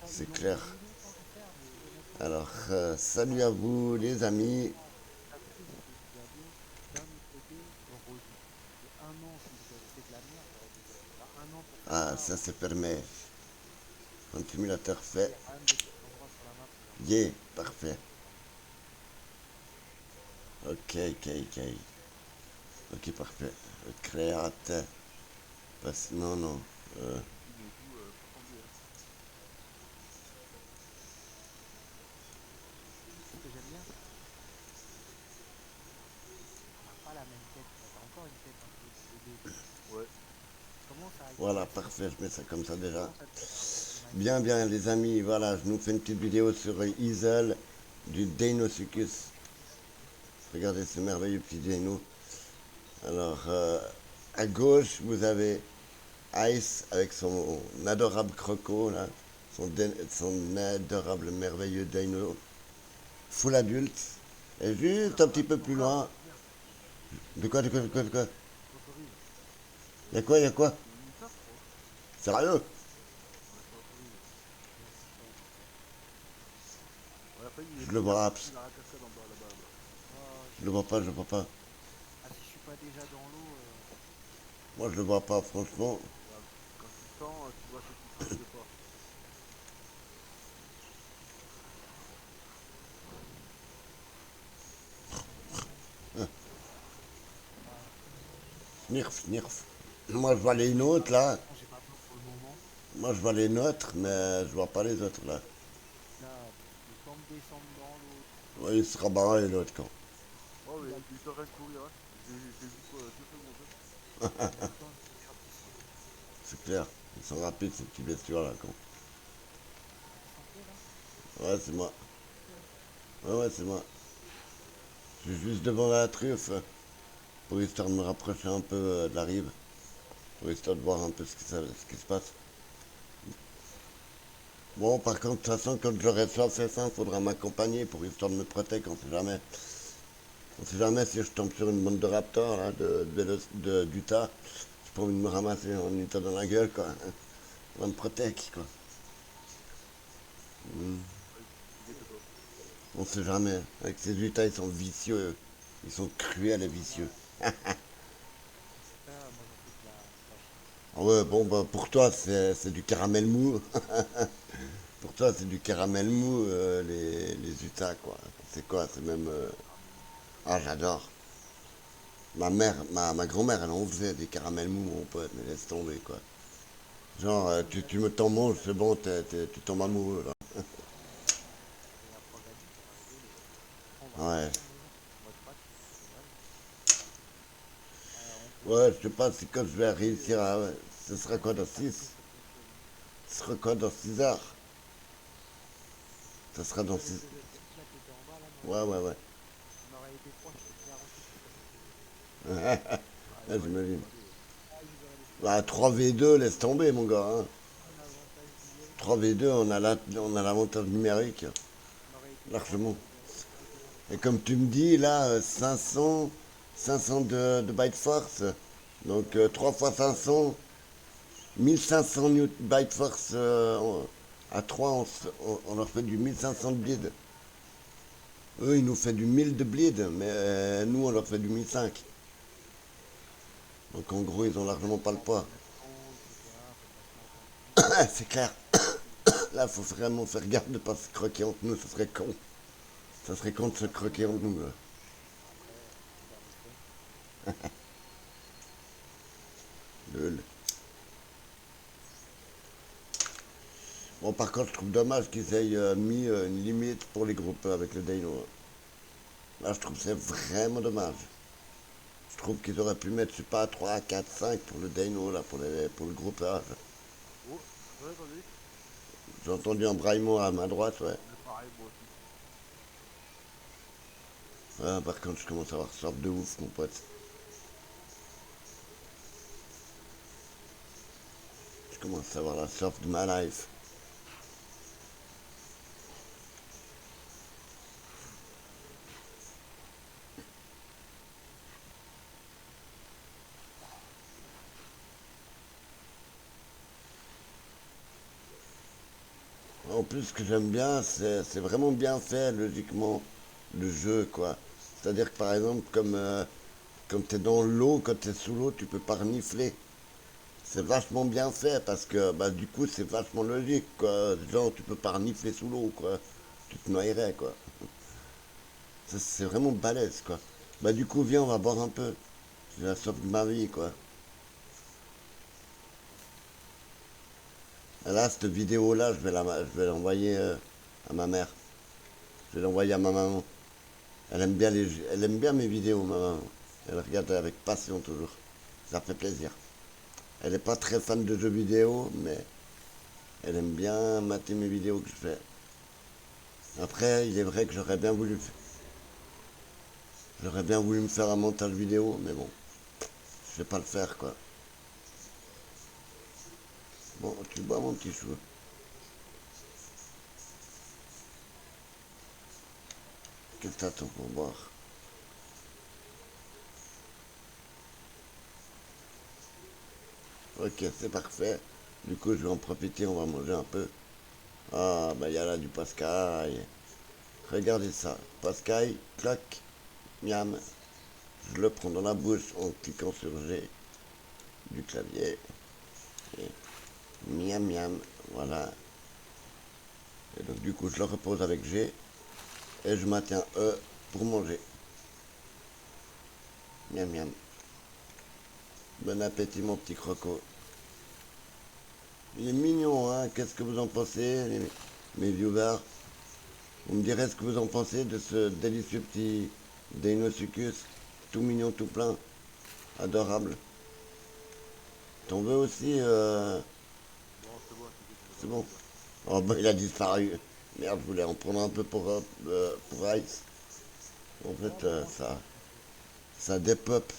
c'est clair. Alors, salut à vous les amis. Ah, ça c'est permis. Simulateur fait. Yeah, parfait. Ok, ok, ok. Ok, parfait. Créate. Non, non. Euh, voilà, parfait. Je mets ça comme ça déjà. Bien, bien, les amis. Voilà, je nous fais une petite vidéo sur Easel du Deinosuchus. Regardez ce merveilleux petit Deino. Alors, à gauche, vous avez Ice avec son adorable croco, là. Son adorable, merveilleux dino. Full adulte. Et juste un petit peu plus loin. De quoi, de quoi, de quoi, de quoi? Y'a quoi, y'a quoi? Sérieux? Je le vois, je le vois pas, je le vois pas. Moi, je le vois pas, franchement. Snirf, snirf. Moi, je vois les nôtres, là. Moi, je vois les nôtres, mais je vois pas les autres, là. Ouais, il sera barré, l'autre, quand. C'est clair. Ils sont rapides, ces petits bestioles, là, quand. Ouais, c'est moi. Ouais, ouais, c'est moi. Je suis juste devant la truffe, pour histoire de me rapprocher un peu de la rive. Pour histoire de voir un peu ce qui se passe. Bon, par contre, de toute façon, quand j'aurai soif et faim, faudra m'accompagner pour histoire de me protéger, on sait jamais. On sait jamais si je tombe sur une bande de raptors, là, d'Utah. J'ai pas envie de me ramasser en Utah dans la gueule, quoi. On va me protéger, quoi. On sait jamais. Avec ces Utah, ils sont vicieux. Ils sont cruels et vicieux. Ah ouais, bon, bah, pour toi, c'est du caramel mou. Pour toi, c'est du caramel mou, les Utah, quoi. C'est quoi? C'est même. Ah, j'adore. Ma grand-mère, elle en faisait des caramels mous, mon pote, mais laisse tomber, quoi. Genre, tu me t'en manges, c'est bon, tu tombes amoureux, là. Ouais. Ouais, je sais pas si quand je vais réussir à. Ouais, ce sera quoi dans 6? Ce sera quoi dans 6 heures? Ça sera dans 6. Ouais, ouais, ouais. Ouais, j'imagine. Bah, 3v2, laisse tomber, mon gars, hein. 3v2, on a l'avantage numérique, largement. Et comme tu me dis, là, 500 de byte force. Donc 3 fois 500, 1500 byte force à 3, on leur fait du 1500 de bleed. Eux, ils nous font du 1000 de bleed, mais nous, on leur fait du 1005. Donc en gros, ils ont largement pas le poids. C'est clair. Là, faut vraiment faire garde de ne pas se croquer entre nous, ça serait con. Ça serait con de se croquer entre nous, là. Lol. Bon, par contre, je trouve dommage qu'ils aient mis une limite pour les groupes avec le Dino. Là, je trouve que c'est vraiment dommage. Je trouve qu'ils auraient pu mettre, je sais pas, 3, 4, 5 pour le Dino, là, pour le groupage. J'ai entendu un braillement à ma droite, ouais. Ah, par contre, je commence à avoir soif de ouf, mon pote. Je commence à avoir la soif de ma life. En plus, ce que j'aime bien, c'est vraiment bien fait, logiquement, le jeu, quoi. C'est-à-dire que, par exemple, comme t'es dans l'eau, quand t'es sous l'eau, tu peux pas renifler. C'est vachement bien fait, parce que, bah, du coup, c'est vachement logique, quoi. Genre, tu peux pas renifler sous l'eau, quoi. Tu te noierais, quoi. C'est vraiment balèze, quoi. Bah, du coup, viens, on va boire un peu. J'ai la soif de ma vie, quoi. Et là, cette vidéo-là, je vais l'envoyer à ma mère. Je vais l'envoyer à ma maman. Elle aime bien mes vidéos, ma maman. Elle regarde avec passion toujours. Ça fait plaisir. Elle n'est pas très fan de jeux vidéo, mais elle aime bien mater mes vidéos que je fais. Après, il est vrai que j'aurais bien voulu me faire un montage vidéo, mais bon, je vais pas le faire, quoi. Bon, tu bois, mon petit chou. Qu'est-ce que t'attends pour boire? Ok, c'est parfait. Du coup, je vais en profiter, on va manger un peu. Ah, bah, il y a là du Pascal. Regardez ça. Pascal, clac, miam. Je le prends dans la bouche en cliquant sur G du clavier. Et miam, miam. Voilà. Et donc, du coup, je le repose avec G. Et je maintiens E pour manger. Miam, miam. Bon appétit, mon petit croco. Il est mignon, hein. Qu'est-ce que vous en pensez, mes viewers? Vous me direz ce que vous en pensez de ce délicieux petit Deinosuchus. Tout mignon, tout plein. Adorable. T'en veux aussi C'est bon. Oh, bah, il a disparu. Merde, je voulais en prendre un peu pour Ice. En fait, ça dépop.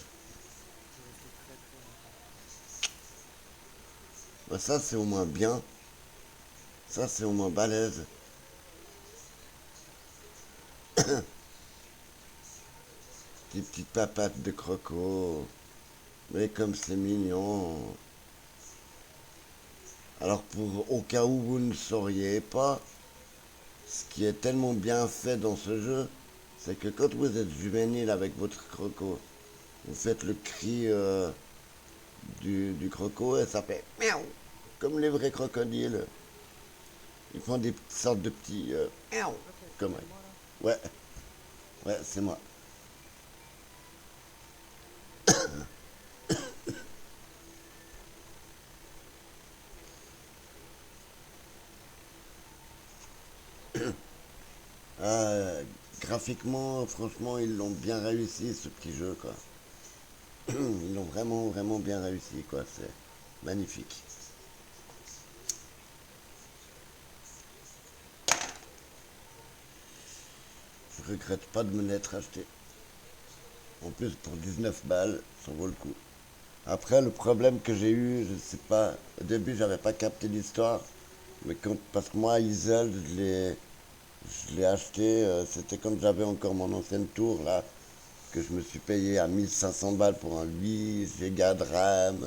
Bah, ça, c'est au moins bien. Ça, c'est au moins balèze. Des petites papates de croco. Mais comme c'est mignon. Alors, au cas où vous ne sauriez pas, ce qui est tellement bien fait dans ce jeu, c'est que quand vous êtes juvénile avec votre croco, vous faites le cri du croco et ça fait miaou, comme les vrais crocodiles. Ils font des sortes de petits miaou, comme ouais, ouais, c'est moi. Ah, graphiquement, franchement, ils l'ont bien réussi ce petit jeu, quoi. Ils l'ont vraiment, vraiment bien réussi, quoi. C'est magnifique. Je regrette pas de me l'être acheté. En plus, pour 19 balles, ça vaut le coup. Après, le problème que j'ai eu, je sais pas, au début, j'avais pas capté l'histoire, mais parce que moi, Isel, je l'ai acheté, c'était quand j'avais encore mon ancienne tour, là, que je me suis payé à 1500 balles pour un 8 Go de RAM,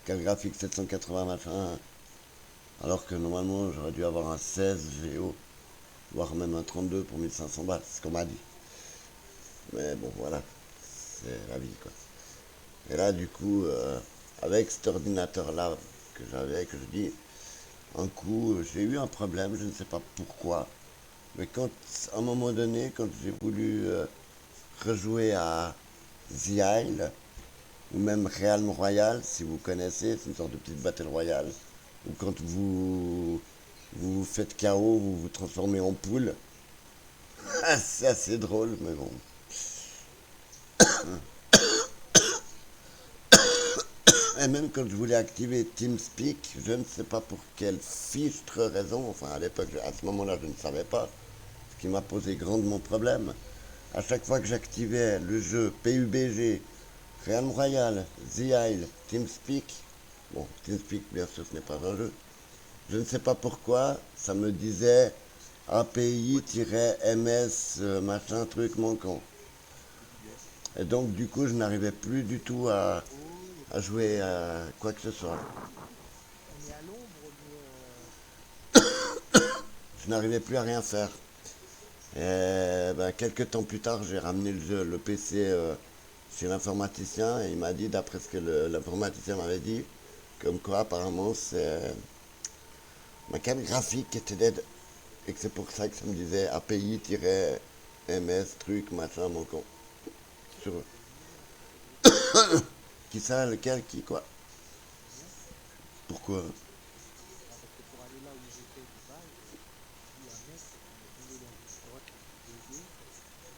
carte graphique 780 machin, alors que normalement, j'aurais dû avoir un 16 Go, voire même un 32 pour 1500 balles, c'est ce qu'on m'a dit. Mais bon, voilà, c'est la vie, quoi. Et là, du coup, avec cet ordinateur-là que j'avais, que je dis, un coup, j'ai eu un problème, je ne sais pas pourquoi. Mais quand, à un moment donné, quand j'ai voulu rejouer à The Isle, ou même Realm Royale, si vous connaissez, c'est une sorte de petite battle royale, où quand vous faites KO, vous vous transformez en poule. C'est assez drôle, mais bon. Et même quand je voulais activer TeamSpeak, je ne sais pas pour quelle fichtre raison, enfin à l'époque, à ce moment-là, je ne savais pas, ce qui m'a posé grandement problème. À chaque fois que j'activais le jeu PUBG, Realm Royale, The Isle, TeamSpeak, bon, TeamSpeak, bien sûr, ce n'est pas un jeu, je ne sais pas pourquoi, ça me disait API-MS machin truc manquant. Et donc, du coup, je n'arrivais plus du tout à jouer à quoi que ce soit. je n'arrivais plus à rien faire. Et ben, quelques temps plus tard, j'ai ramené le PC chez l'informaticien et il m'a dit, d'après ce que l'informaticien m'avait dit, comme quoi apparemment c'est ma carte graphique qui était dead et que c'est pour ça que ça me disait API-MS truc machin mon con. Sur qui ça, lequel, qui quoi? Pourquoi?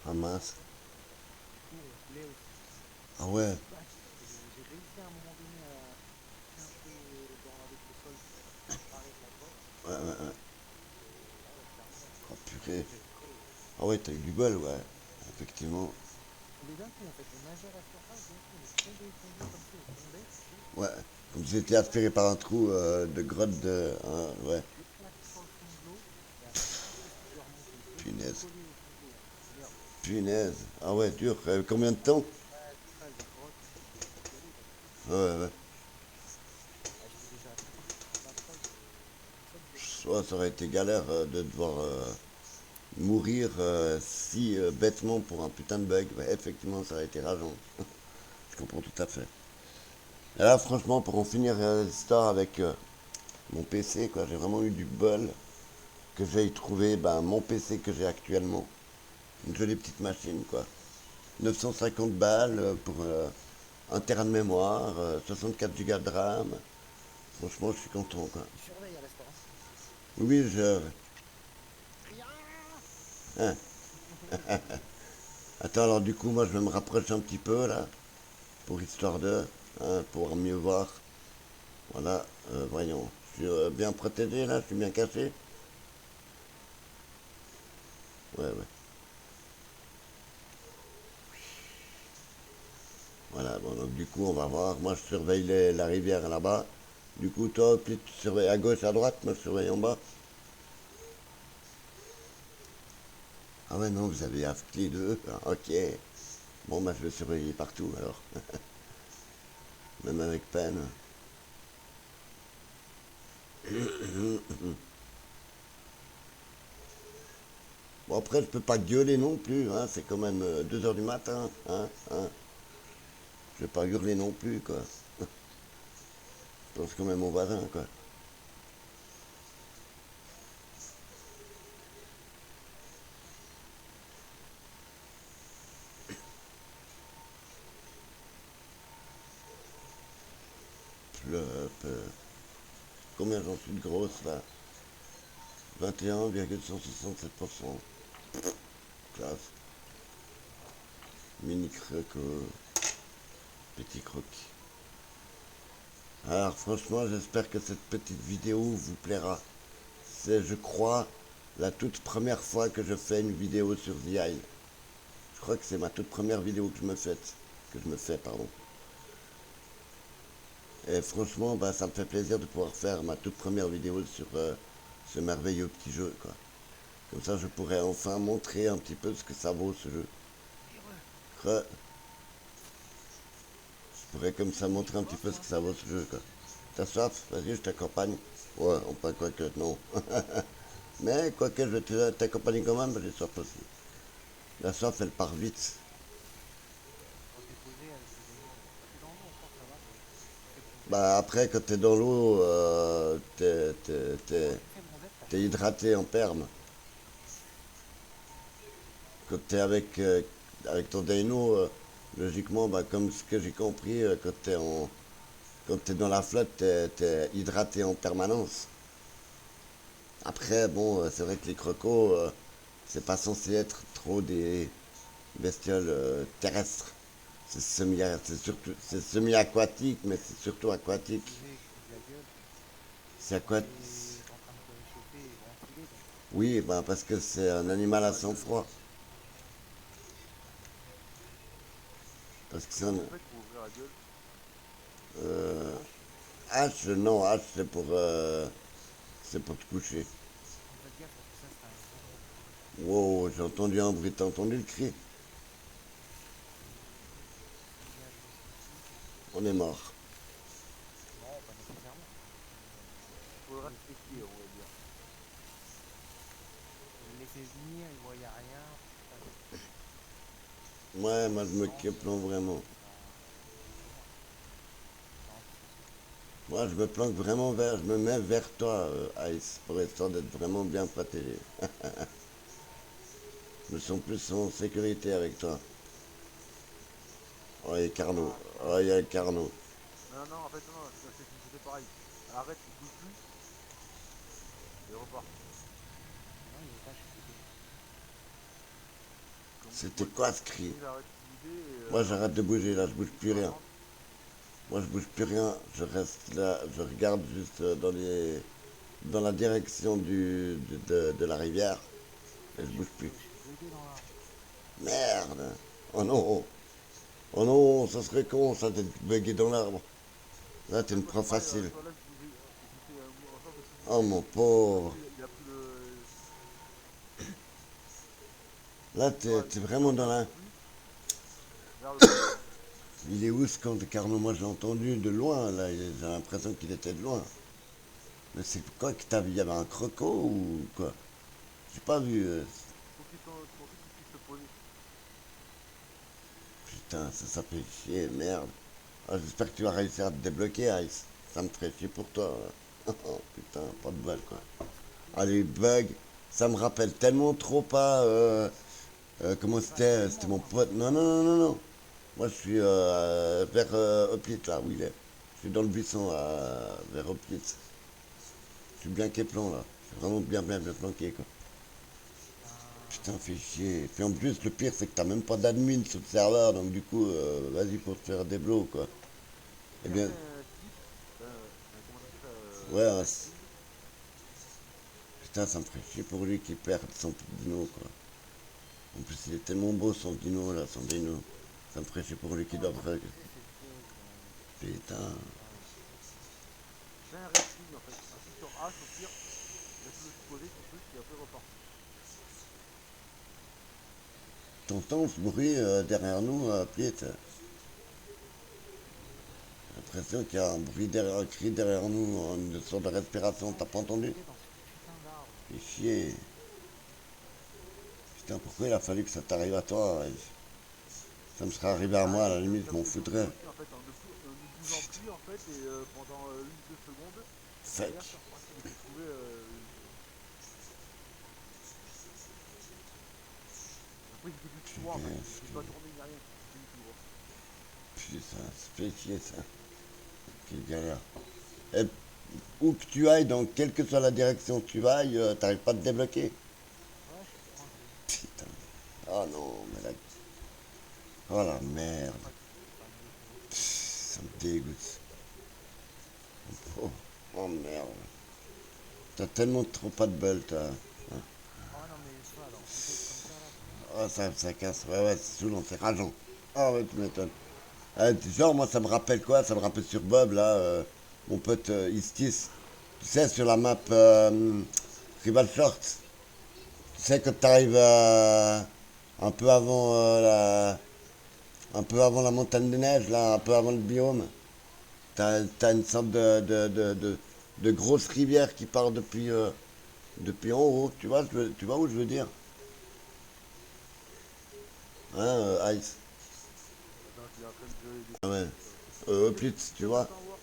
Ah mince. Ah ouais. Ouais, ouais, ouais. Oh purée. Ah ouais, t'as eu du bol, ouais. Effectivement. Ouais. Comme si c'était aspiré par un trou de grotte de. Hein, ouais. Punaise. Punaise. Ah ouais, dur. Combien de temps? Ouais, ouais, ouais. Soit ça aurait été galère de devoir mourir si bêtement pour un putain de bug. Ouais, effectivement, ça aurait été rageant. Je comprends tout à fait. Et là, franchement, pour en finir l'histoire avec mon PC, quoi, j'ai vraiment eu du bol que j'aille trouver ben, mon PC que j'ai actuellement. Une jolie petite machine, quoi. 950 balles pour 1 Tera de mémoire, 64 Go de RAM. Franchement, je suis content, quoi. Oui, je. Hein. Attends, alors du coup, moi, je vais me rapprocher un petit peu, là, pour histoire de. Hein, pour mieux voir. Voilà, voyons. Je suis bien protégé, là, je suis bien caché. Ouais, ouais. Voilà, bon, donc du coup, on va voir. Moi, je surveille la rivière là-bas. Du coup, toi, puis tu surveilles à gauche, à droite, moi, je surveille en bas. Ah ouais, non, vous avez Aft les deux. Ah, ok. Bon, bah, je vais surveiller partout, alors. Même avec peine. Bon, après, je peux pas gueuler non plus, hein. C'est quand même 2 heures du matin, hein, hein. Je vais pas hurler non plus, quoi. Je pense quand même au voisin, quoi. Flop. Combien j'en suis de grosse, là? 21,167%. Classe. Mini croco. Petit croc. Alors franchement, j'espère que cette petite vidéo vous plaira. C'est, je crois, la toute première fois que je fais une vidéo sur The Isle. Je crois que c'est ma toute première vidéo que je me fais, pardon. Et franchement, bah, ça me fait plaisir de pouvoir faire ma toute première vidéo sur ce merveilleux petit jeu, quoi. Comme ça, je pourrais enfin montrer un petit peu ce que ça vaut ce jeu. Je pourrais comme ça montrer un petit peu ce que ça vaut ce jeu, quoi. T'as soif? Vas-y, je t'accompagne. Ouais, on peut quoi que non. Mais quoique je vais t'accompagner quand même, j'ai soif aussi. La soif, elle part vite. Bah après, quand t'es dans l'eau, t'es hydraté en perme. Quand t'es avec ton dyno, logiquement, bah, comme ce que j'ai compris, quand t'es dans la flotte, t'es hydraté en permanence. Après, bon, c'est vrai que les crocos, c'est pas censé être trop des bestioles terrestres. C'est semi-aquatique, mais c'est surtout aquatique. C'est aquatique. Oui, bah, parce que c'est un animal à sang froid. Parce que c'est un. Euh, H, non, H, c'est pour te coucher. Wow, j'ai entendu un bruit, t'as entendu le cri? On est mort. fait venir, il voyait rien. Putain, Ouais, c'est moi je me lance, planque vraiment. c'est galère. Lance, Moi je me planque vraiment vers, je me mets vers toi, Ice, pour histoire d'être vraiment bien protégé. Je me sens plus en sécurité avec toi. Oh, il y a Carnot. ah, Oh, il y a Carnot. Non, non, en fait, non, non, je fais pareil. Arrête, bouge plus, et repars. non, il est là, je suis désolé. C'était quoi ce cri? Comme il arrête de bouger, et Moi en fait, j'arrête de bouger là, je bouge il plus peut rien. attendre. Moi je bouge plus rien, je reste là, je regarde juste dans la direction de la rivière et Putain, je bouge plus. je suis bugué dans l'arbre. Merde! Oh non! Oh non, ça serait con ça d'être bugué dans l'arbre. Là En tu fait, me moi c'est prends pareil, facile. tu vois, là, j'essaie en sorte de Oh bouger. mon Et comme pauvre. il a pris le. Là Tu vois, t'es il est vraiment en dans train de la... plus vers le bas. Il est où ce camp de Carnot? Moi j'ai entendu de loin là, j'ai l'impression qu'il était de loin. Mais c'est quoi que t'as vu? Il y avait un croco ou quoi? J'ai pas vu. Pour que tu puisses te poser. Putain, ça fait chier, merde. Ah, j'espère que tu vas réussir à te débloquer, Ice. Ça me ferait chier pour toi. Oh putain, pas de balle quoi. Ouais, c'est fou, Ah, hein. les bugs, ça me rappelle tellement trop pas. Comment C'est pas c'était? C'était tellement mon loin. pote. Non, non, non, non, non. Moi je suis vers Hoplite là, où il est. Je suis dans le buisson vers Hoplite. Je suis bien képlan là. Je suis vraiment bien, bien, bien planqué quoi. Putain. Putain, fait chier. Puis en plus, le pire, c'est que t'as même pas d'admin sur le serveur, donc du coup, vas-y pour te faire des blows, quoi. Eh Tiens, bien, fais un skip. Comment on appelle ça ouais, un ping. putain, ça me ferait chier pour lui qui perd son dino, quoi. En plus, il est tellement beau, son dino, là, son dino. Ça me ferait chier pour lui qui doit... Ouais, tu sais, c'est le bug. Putain. Ouais. Fais un resting en fait. Appuie sur H au pire. Laisse-le se poser ton truc et après repars. T'entends ce bruit derrière nous, Piet? J'ai l'impression qu'il y a un bruit derrière, un cri derrière nous, une sorte de respiration, Putain, t'as je pas suis entendu? bugué dans ce putain d'arbre. Fait chier. Putain, pourquoi il a fallu que ça t'arrive à toi? Ça me serait arrivé à moi, à Arrête la de limite, je faire m'en tes bloquer foutrais. aussi en fait en ne bougeant plus en fait et pendant 1 ou 2 secondes. Et derrière Fuck. tu es reparti. Mais faut trouver. Après il fait du tout droit en fait. Il fait pas tourner ni rien. Il fait du tout droit. Putain, ça fait chier ça. Quelle galère. Et où que tu ailles, dans quelle que soit la direction que tu ailles, t'arrives pas à te débloquer. Ouais, je suis coincé. Putain. Oh non, mais là. Oh la merde. Pas du tout, ça me dégoûte. Ça me dégoûte. Oh, oh merde. T'as tellement trop pas de bol, toi. Oh non, mais tu vois, dans des bugs comme ça, là, Oh, ça casse. Ouais, ouais, c'est saoulant, c'est rageant. Ah ouais, tu m'étonnes. Genre, moi, ça me rappelle quoi? Ça me rappelle sur Bob, là, mon pote Istis. Tu sais, sur la map Rival Shorts. Tu sais, quand t'arrives un peu avant un peu avant la montagne de neige, là, un peu avant le biome, t'as une sorte de grosse rivière qui part depuis en haut. Tu vois où je veux dire? Hein, Ice? Attends, je suis en train de Ah ouais. descendre. Plitz, tu Fais-moi vois? ça en voir.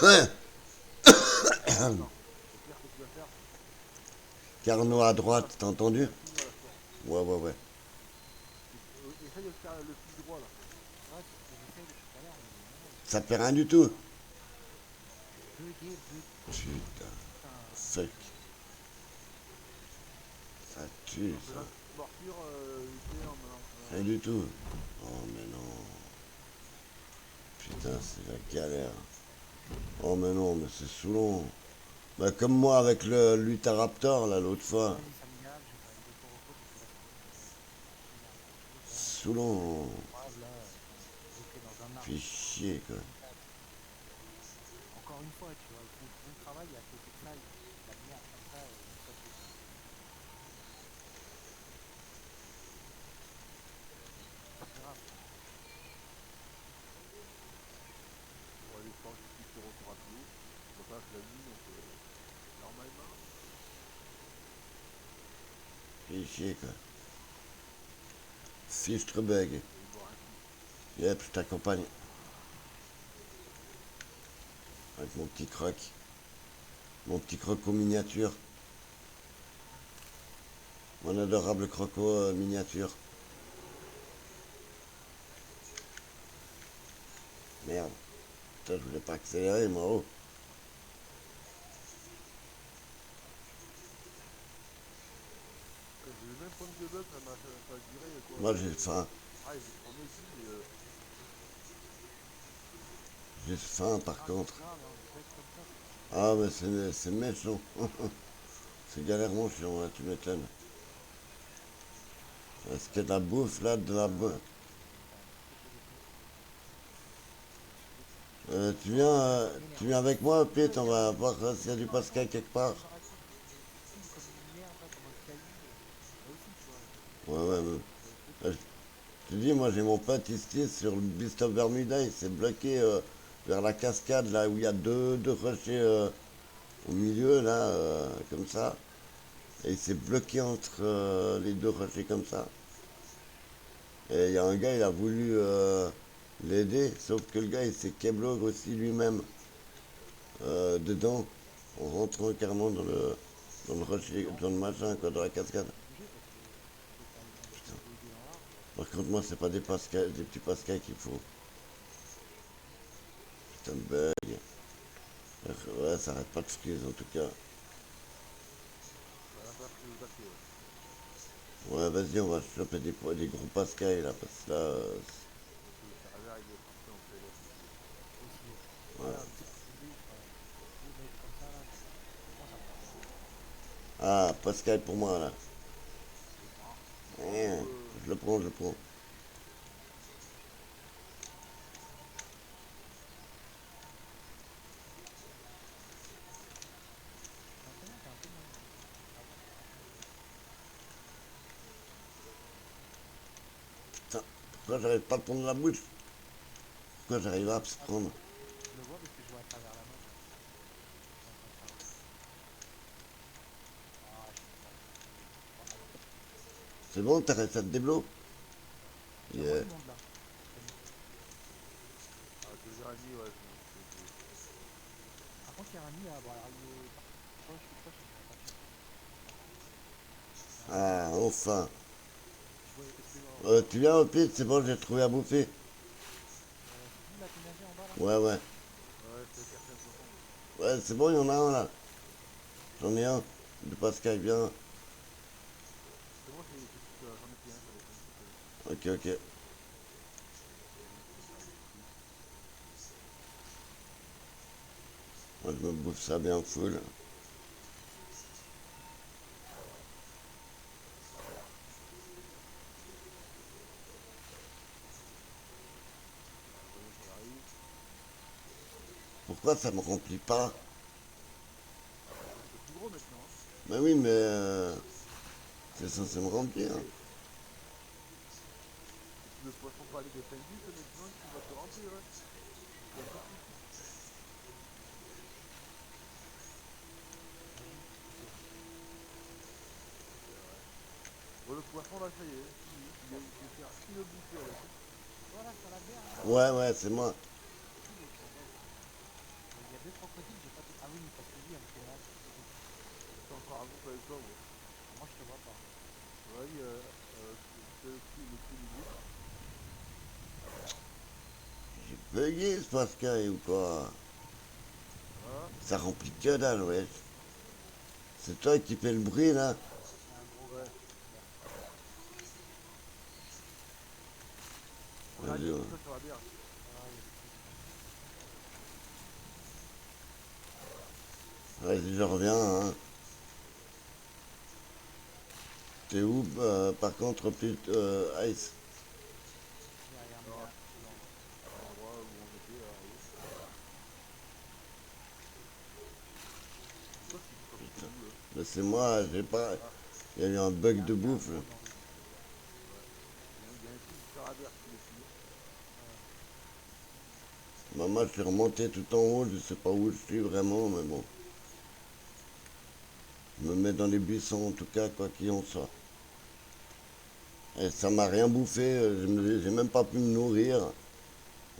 Ouais. Attends. Au pire, ce que tu vas faire, Carnot à droite, t'as fais entendu? un ping à la fois. Ouais, ouais, ouais. Essaye de faire le ping droit là. ouais, c'est ce que j'essaye depuis tout à l'heure, mais non, Ça te fait rien du tout. bugué, Putain, putain. fuck. Ça tue, En ça. faisant une petite morsure, tu sais, en Rien mélangeant. du tout. Oh, mais non. Putain, c'est la galère. Oh, mais non, mais c'est saoulant. Bah, comme moi avec le Lutaraptor, là, l'autre fois. Vas-y, ça me gave, je vais faire une déco repos parce que là, ça m'énerve. Il y a trop de bugs là. Saoulant. Grave, là, bloqué dans un arbre Fait chier, quoi. comme ça. Encore une fois, tu vois, ils font du bon travail et à côté de ça, ils foutent de la merde comme ça et ça, c'est pas grave. Bon, allez, je pense que tu retourneras plus haut. De toute façon, c'est la nuit donc. Fais chier, quoi. Fichtrebug. Je vais boire un coup. Yep, je t'accompagne. Avec mon petit croc. Mon petit croco miniature. Mon adorable croco miniature. Merde. Putain, je voulais pas accélérer, moi. Oh. J'ai eu le même point de bug, ça a duré quoi. Moi, j'ai faim. Ah, j'ai tourné ici, J'ai faim, par Ah, contre. c'est grave, hein, des bugs comme ça. Ah, mais c'est méchant. C'est galèrement chiant, hein, tu m'étonnes. Est-ce qu'il y a de la bouffe, là, de la bouffe? T'as un petit peu téléphone. Tu viens avec moi, Pete, on va voir s'il y a du Pascal quelque part. J'arrête pas de tombe comme une merde, là, comme un caillou. Là aussi, tu vois. Ouais, ouais, ouais. Petit. Je te dis, moi j'ai mon pote ici sur le Beast of Bermuda, il s'est bloqué vers la cascade, là où il y a deux rochers au milieu, là, comme ça. Et il s'est bloqué entre les deux rochers comme ça. Et il y a un gars, il a voulu l'aider, sauf que le gars, il s'est keblo aussi lui-même dedans, en rentrant carrément dans le rocher, dans le machin, quoi, dans la cascade. Obligé parce que tu peux faire un petit peu aider dans l'arbre. Par contre, moi, c'est pas des petits Pascal qu'il faut. Putain de bug. Ouais, ça arrête pas de freeze en tout cas. ça va pas pris au taquet, ouais. Ouais, vas-y, on va choper des gros Pascal là, parce que là, Parce que le serveur il est parti en PLS aussi. Aussi, ouais. ouais. Voilà, deux mecs comme ça, là, moi, ça me va. Ah, Pascal pour moi là. Ah, Hein, bravo. je le prends, je le prends. Maintenant, t'es un peu moins. Avant, t'étais un peu moins. Putain, pourquoi j'arrive pas à prendre la bouche? Pourquoi j'arrive à se Ah, prendre? je le vois parce que je vois à travers la map. Je suis en train de parler. Ah, je suis fort. Pas mal. C'est bon, t'as réussi à te déblo? Il y a moins Yeah. de monde là. Tennis. À 2h30, ouais, Par contre, il y a un nid là. Bon, alors, il est proche, il n'irait pas te chercher. Il y a un nid. Ah, enfin. Je vois, est-ce que. Tu viens au pit, c'est bon, j'ai trouvé à bouffer. C'est fini là, tes nageurs en bas là? Ouais, ouais. ouais, c'est chercher un poisson. Ouais, c'est bon, il y en a un là. J'en ai un. De Pascal, viens. C'est bon, j'en ai pris un, j'en ai pris un tout seul. Ok, ok. Moi, je me bouffe ça bien full. Attendez, ça arrive. Pourquoi ça me remplit pas? Ah bah, c'est un peu plus gros maintenant, hein. Ben oui, mais c'est censé me remplir. Et si le poisson peut aller de 5 bits, maintenant, tu vas te remplir, hein. Et un peu plus. Vas-y, go. C'est vrai. Bon, le poisson, là, ça y est, fini. Je vais faire une bouchée avec. C'est toi là sur la berge là? Ouais, ouais, c'est moi. Qui le crocodile? Il y a deux crocodiles, j'ai pas tout. Ah oui, parce que lui, avec les haches, c'est bon. Je suis encore en groupe avec toi, moi. Ah, moi, je te vois pas. Vas-y, fais le petit du groupe. J'ai bugué ce Pascal ou quoi? Voilà. Ça remplit que dalle, ouais. C'est toi qui fais le bruit là? Il y a un gros Ouais. vert. On a Vas-y, dit ouais. tout ça sur la berge. Ah, il y a des trucs. Vas-y, je reviens, hein. T'es où, par contre, plus Ice? Derrière Alors, Mila, au long. à l'endroit où on était, là, en haut. C'est quoi ce qui bouge un peu mou, là? Mais c'est moi, j'ai pas. Ah, Il y a eu un Il y bug a, de il y a un bouffe là. drone dans l'eau. ouais. Il y a un truc sur la berge qui me suit. Ouais. Bah, moi, je suis remonté tout en haut, je sais pas où je suis vraiment, mais bon. Je me mets dans les buissons en tout cas, quoi qu'il en soit. Et ça m'a rien bouffé, j'ai même pas pu me nourrir.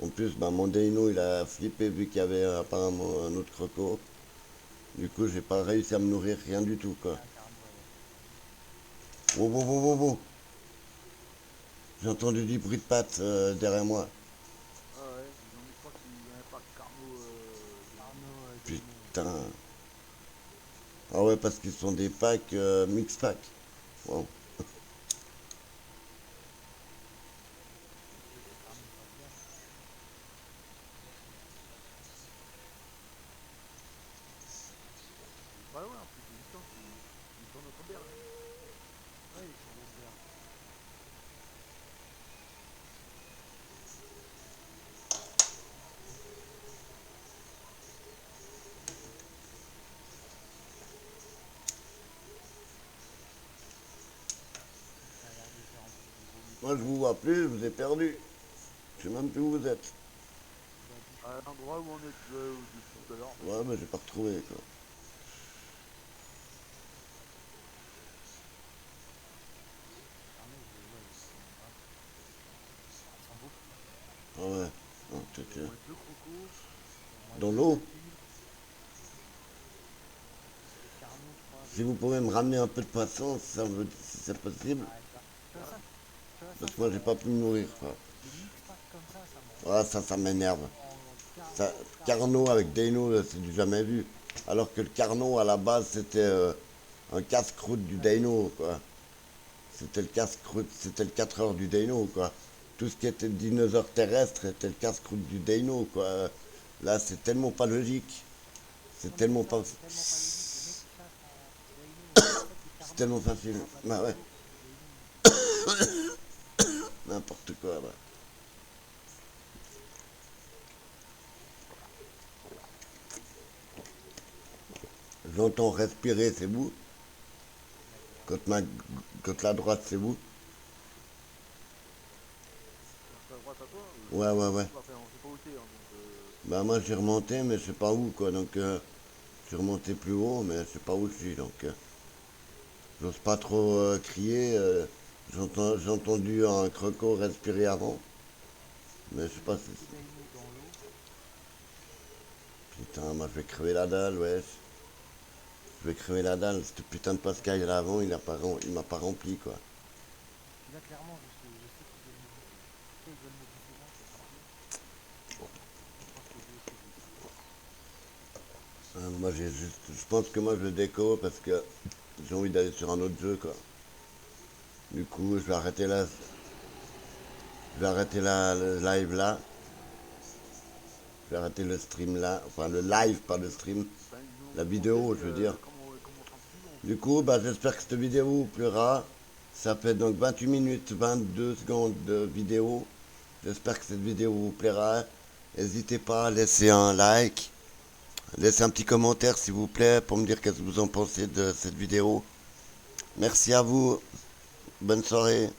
En plus, bah, mon Dino, il a flippé vu qu'il y avait apparemment un autre croco. Du coup, j'ai pas réussi à me nourrir, rien du tout, quoi. Un carnot, ouais. Wow, wow, wow, wow, wow. J'ai entendu du bruit de pattes derrière moi. Ah ouais, ils ont mis, je crois qu'il y a un pack Carnot Carnot, Dino. Putain. Ah ouais, parce qu'ils sont des packs, mix packs. Wow. Faut que le carnet fasse gaffe. Ouais, ouais, en plus, j'ai vu ça, ils sont notre berge. Ouais, il est sur l'autre berge. Qu'est-ce que t'as l'air de faire en plus de vomir? Moi, je vous vois plus, je vous ai perdu. Je sais même plus où vous êtes. Bah, dis, À l'endroit où on est depuis tout à l'heure, en fait. Ouais, mais j'ai pas retrouvé, quoi. carnet, ouais, il est en bas. Ah, ils sont beaucoup. Ah ouais. Non, Il y a au moins deux crocos, Il y a au moins dans deux l'eau. delphines. Le carnot, je crois, Si avec. vous pouvez me ramener un peu de poisson, si c'est possible. Ouais, ça. Tu vois ça? Tu vois ça, Parce que moi, j'ai pas pu me nourrir, quoi. les mix packs comme ça me rend Ah, fou. ça m'énerve. En Ça, carnot, Carnot avec Dano, c'est du jamais vu. Alors que le Carnot, à la base, c'était un casse-croûte du Dano, quoi. C'était le casse-croûte, c'était le 4 heures du Dano, quoi. Tout ce qui était dinosaure terrestre était le casse-croûte du Dano, quoi. Là, c'est tellement pas logique. C'est non mais c'est tellement ça, pas. c'est tellement pas logique. Les mecs ils chassent en Dino. En fait, les C'est carnots tellement ils facile. sont à base Bah ouais, d'eau. Les Dino ils. n'importe quoi, bah. J'entends respirer, c'est vous. D'accord. Côte, côte la droite, c'est vous. sur ta droite à toi, Ouais, ouais, ouais. enfin, on sait pas où t'es, hein, donc Bah moi, j'ai remonté, mais je sais pas où, quoi. Donc, je suis remonté plus haut, mais je sais pas où je suis. Donc, j'ose pas trop crier. J'ai entendu un croco respirer avant. Mais je sais Il y pas a si. deux Dino dans l'eau. Putain, moi je vais crever la dalle, wesh. Je vais crever la dalle. Ce putain de Pascal là avant, il m'a pas rempli, quoi. Puis là clairement je sais qu'ils veulent me bouffer. Soit ils veulent me bouffer moi, c'est pas sûr. Je pense que lui aussi il veut se bouffer. Moi j'ai juste. Je pense que moi je le déco parce que j'ai envie d'aller sur un autre jeu, quoi. Du coup, je vais arrêter là. Je vais arrêter le live là. Je vais arrêter le stream là. Enfin, le live, pas le stream. enfin, La nous on vidéo, sait, je veux dire. comme on s'entraîne, on Du fait. coup, bah, j'espère que cette vidéo vous plaira. Ça fait donc 28 minutes, 22 secondes de vidéo. J'espère que cette vidéo vous plaira. N'hésitez pas à laisser un like. Laissez un petit commentaire s'il vous plaît pour me dire qu'est-ce que vous en pensez de cette vidéo. Merci à vous. Bonne soirée.